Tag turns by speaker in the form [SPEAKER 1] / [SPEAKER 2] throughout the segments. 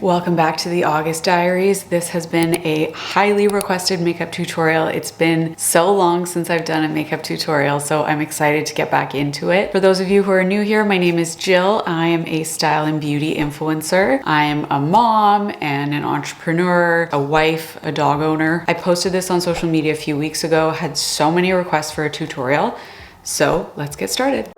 [SPEAKER 1] Welcome back to the August Diaries. This has been a highly requested makeup tutorial. It's been so long since I've done a makeup tutorial, so I'm excited to get back into it. For those of you who are new here, my name is Jill. I am a style and beauty influencer. I am a mom and an entrepreneur, a wife, a dog owner. I posted this on social media a few weeks ago, had so many requests for a tutorial, so let's get started.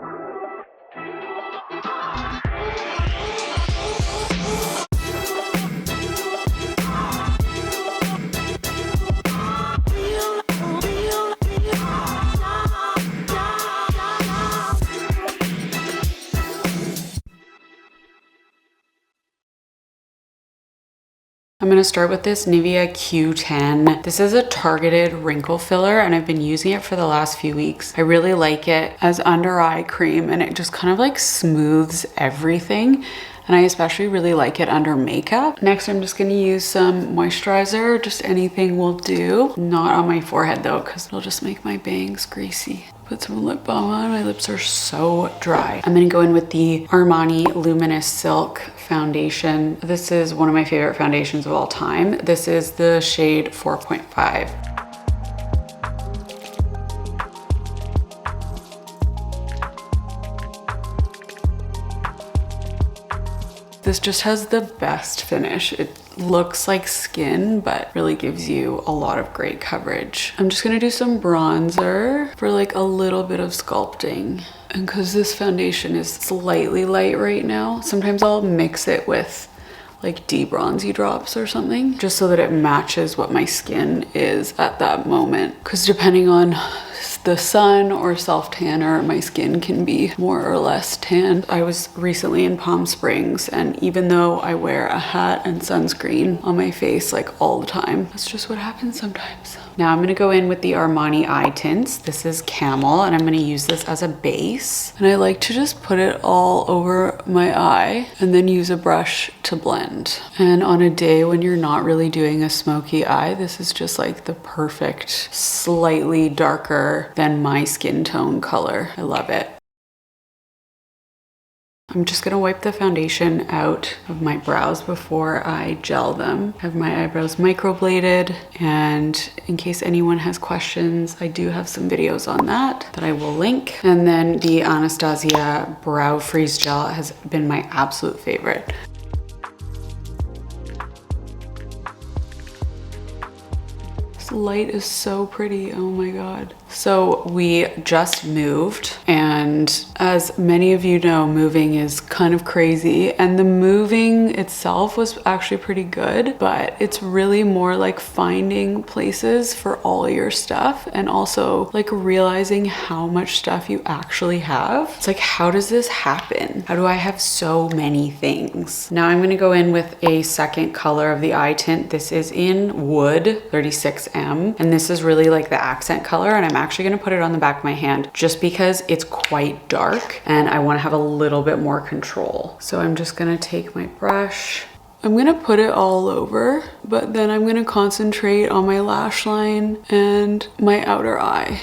[SPEAKER 1] I'm gonna start with this Nivea Q10. This is a targeted wrinkle filler and I've been using it for the last few weeks. I really like it as under eye cream and it just kind of like smooths everything. And I especially really like it under makeup. Next, I'm just gonna use some moisturizer, just anything will do. Not on my forehead though, because it'll just make my bangs greasy. Put some lip balm on, my lips are so dry. I'm gonna go in with the Armani Luminous Silk foundation. This is one of my favorite foundations of all time. This is the shade 4.5. This just has the best finish. It looks like skin, but really gives you a lot of great coverage. I'm just gonna do some bronzer for like a little bit of sculpting. And because this foundation is slightly light right now, sometimes I'll mix it with like de-bronzy drops or something, just so that it matches what my skin is at that moment. Because depending on the sun or self-tanner, my skin can be more or less tanned. I was recently in Palm Springs and even though I wear a hat and sunscreen on my face like all the time, that's just what happens sometimes. Now I'm gonna go in with the Armani eye tints. This is Camel and I'm gonna use this as a base. And I like to just put it all over my eye and then use a brush to blend. And on a day when you're not really doing a smoky eye, this is just like the perfect, slightly darker than my skin tone color. I love it. I'm just gonna wipe the foundation out of my brows before I gel them. I have my eyebrows microbladed, and in case anyone has questions, I do have some videos on that I will link. And then the Anastasia Brow Freeze Gel has been my absolute favorite. This light is so pretty, oh my God. So we just moved, and as many of you know, moving is kind of crazy, and the moving itself was actually pretty good, but it's really more like finding places for all your stuff and also like realizing how much stuff you actually have. It's like, how does this happen? How do I have so many things? Now I'm gonna go in with a second color of the eye tint. This is in Wood 36M, and this is really like the accent color, and I'm actually gonna put it on the back of my hand just because it's quite dark and I wanna have a little bit more control. So I'm just gonna take my brush. I'm gonna put it all over, but then I'm gonna concentrate on my lash line and my outer eye.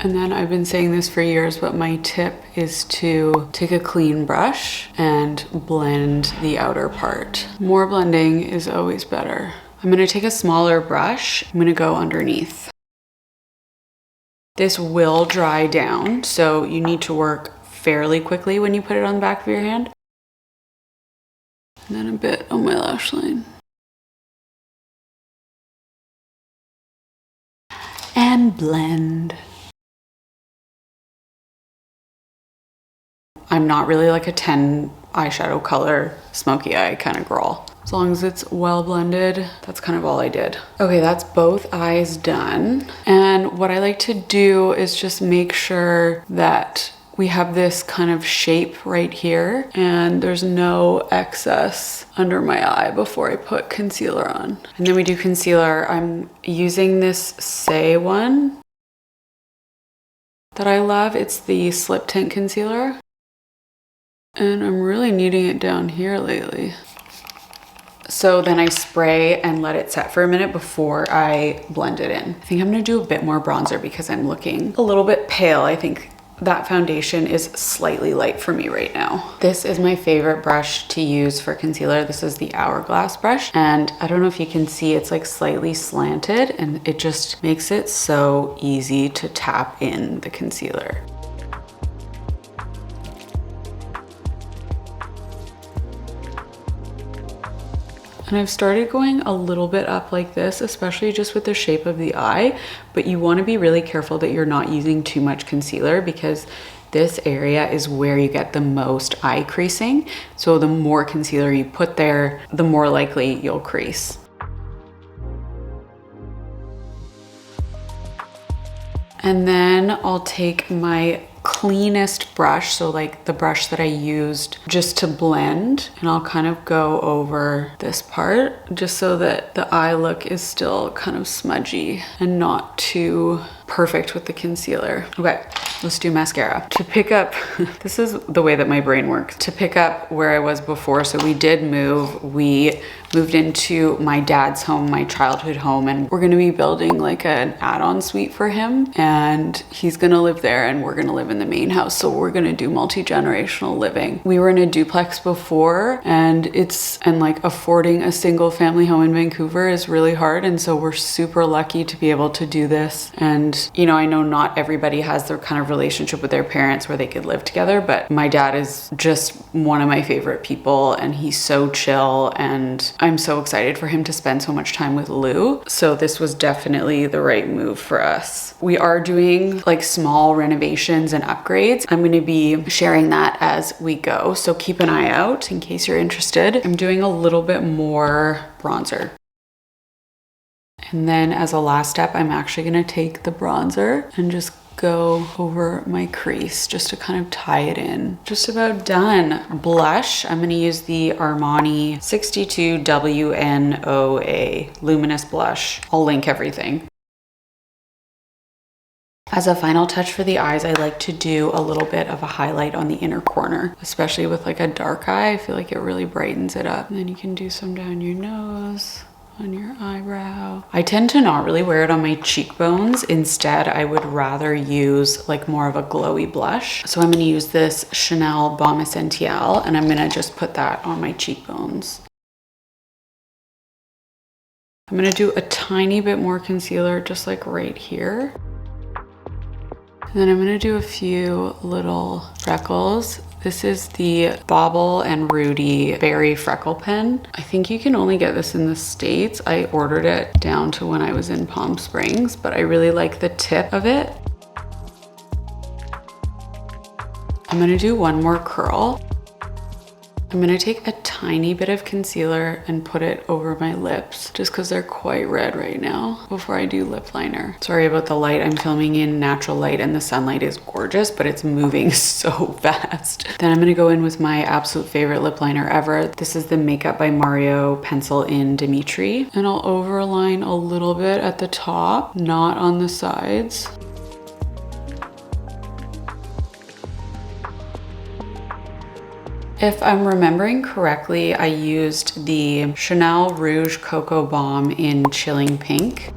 [SPEAKER 1] And then I've been saying this for years, but my tip is to take a clean brush and blend the outer part. More blending is always better. I'm gonna take a smaller brush. I'm gonna go underneath. This will dry down, so you need to work fairly quickly when you put it on the back of your hand. And then a bit on my lash line. And blend. I'm not really like a 10 eyeshadow color smoky eye kind of girl. As long as it's well blended, that's kind of all I did. Okay, that's both eyes done. And what I like to do is just make sure that we have this kind of shape right here and there's no excess under my eye before I put concealer on. And then we do concealer. I'm using this Say one that I love. It's the Slip Tint Concealer. And I'm really needing it down here lately. So then I spray and let it set for a minute before I blend it in. I think I'm gonna do a bit more bronzer because I'm looking a little bit pale. I think that foundation is slightly light for me right now. This is my favorite brush to use for concealer. This is the Hourglass brush, and I don't know if you can see, it's like slightly slanted, and it just makes it so easy to tap in the concealer. And I've started going a little bit up like this, especially just with the shape of the eye, but you want to be really careful that you're not using too much concealer, because this area is where you get the most eye creasing. So the more concealer you put there, the more likely you'll crease. And then I'll take my cleanest brush, so like the brush that I used just to blend, and I'll kind of go over this part just so that the eye look is still kind of smudgy and not too perfect with the concealer. Okay, let's do mascara. To pick up, this is the way that my brain works, to pick up where I was before. So we did move. We moved into my dad's home, my childhood home, and we're gonna be building like an add-on suite for him, and he's gonna live there and we're gonna live in the main house. So we're gonna do multi-generational living. We were in a duplex before, and like affording a single family home in Vancouver is really hard, and so we're super lucky to be able to do this. And you know, I know not everybody has their kind of relationship with their parents where they could live together, but my dad is just one of my favorite people, and he's so chill, and I'm so excited for him to spend so much time with Lou. So this was definitely the right move for us. We are doing like small renovations and upgrades. I'm going to be sharing that as we go, so keep an eye out in case you're interested. I'm doing a little bit more bronzer. And then as a last step, I'm actually gonna take the bronzer and just go over my crease just to kind of tie it in. Just about done. Blush, I'm gonna use the Armani 62 WNOA Luminous Blush. I'll link everything. As a final touch for the eyes, I like to do a little bit of a highlight on the inner corner, especially with like a dark eye. I feel like it really brightens it up. And then you can do some down your nose, on your eyebrow. I tend to not really wear it on my cheekbones. Instead, I would rather use like more of a glowy blush. So I'm gonna use this Chanel Balm Essentiel, and I'm gonna just put that on my cheekbones. I'm gonna do a tiny bit more concealer, just like right here. And then I'm gonna do a few little freckles. This is the Bobble and Rudy Berry Freckle Pen. I think you can only get this in the States. I ordered it down to when I was in Palm Springs, but I really like the tip of it. I'm gonna do one more curl. I'm gonna take a tiny bit of concealer and put it over my lips just because they're quite red right now before I do lip liner. Sorry about the light. I'm filming in natural light and the sunlight is gorgeous, but it's moving so fast. Then I'm gonna go in with my absolute favorite lip liner ever. This is the Makeup by Mario Pencil in Dimitri. And I'll overline a little bit at the top, not on the sides. If I'm remembering correctly, I used the Chanel Rouge Cocoa Balm in Chilling Pink.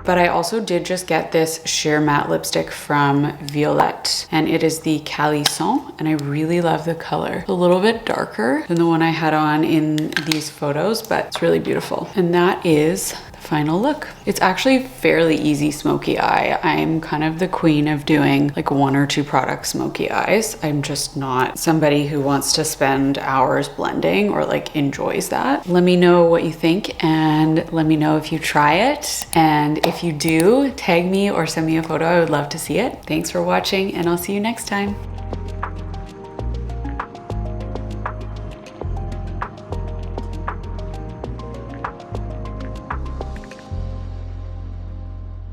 [SPEAKER 1] But I also did just get this sheer matte lipstick from Violette, and it is the Calisson, and I really love the color. A little bit darker than the one I had on in these photos, but it's really beautiful. And that is the final look. It's actually fairly easy smoky eye. I'm kind of the queen of doing like 1 or 2 product smoky eyes. I'm just not somebody who wants to spend hours blending or like enjoys that. Let me know what you think, and let me know if you try it. And if you do, tag me or send me a photo. I would love to see it. Thanks for watching, and I'll see you next time.